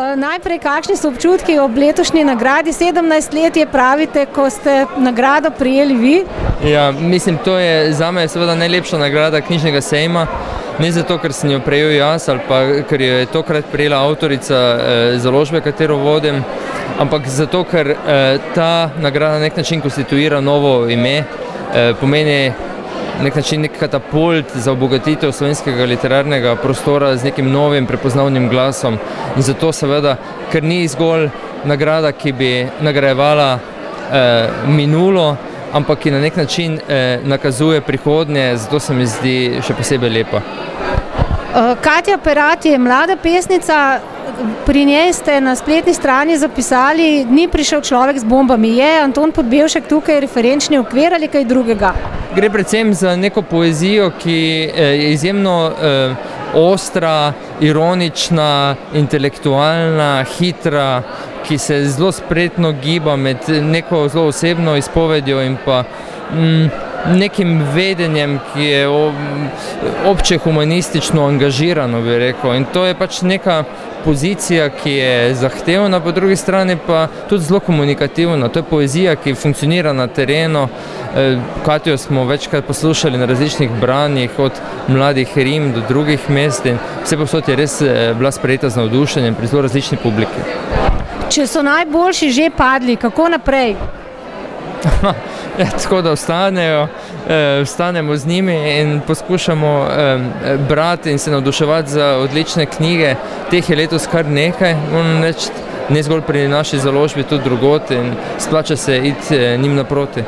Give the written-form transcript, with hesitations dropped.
Najprej, kakšni so občutki ob letošnji nagradi? 17 let je, pravite, ko ste nagrado prijeli vi. Ja, mislim, to je zame seveda najlepša nagrada knjižnega sejma. Ne zato, ker sem jo prejel jaz ali pa ker jo je tokrat prejela avtorica založbe, katero vodim, ampak zato, ker ta nagrada na nek način konstituira novo ime, pomeni nek način nek katapult za obogatitev slovenskega literarnega prostora z nekim novim prepoznavnim glasom. In zato seveda, ker ni zgolj nagrada, ki bi nagrajevala minulo, ampak ki na nek način nakazuje prihodnje, zato se mi zdi še posebej lepa. Katja Perat je mlada pesnica, pri njej ste na spletni strani zapisali: ni prišel človek z bombami. Je Anton Podbevšek tukaj referenčni okvir ali kaj drugega? Gre predvsem za neko poezijo, ki je izjemno ostra, ironična, intelektualna, hitra, ki se zelo spretno giba med neko zelo osebno izpovedjo in pa nekim vedenjem, ki je obče humanistično angažirano, bi rekel. In to je pač neka pozicija, ki je zahtevna, po drugi strani pa tudi zelo komunikativna. To je poezija, ki funkcionira na terenu. Katjo smo večkrat poslušali na različnih branjih, od Mladih Rim do drugih mest, in vse povsod je res bila sprejeta z navdušenjem pri zelo različni publiki. Če so najboljši že padli, kako naprej? Ja, tako da ostanemo z njimi in poskušamo brati in se navduševati za odlične knjige. Teh je letos kar nekaj, moram reči, ne zgolj pri naši založbi, tudi drugod, in splača se iti njim naproti.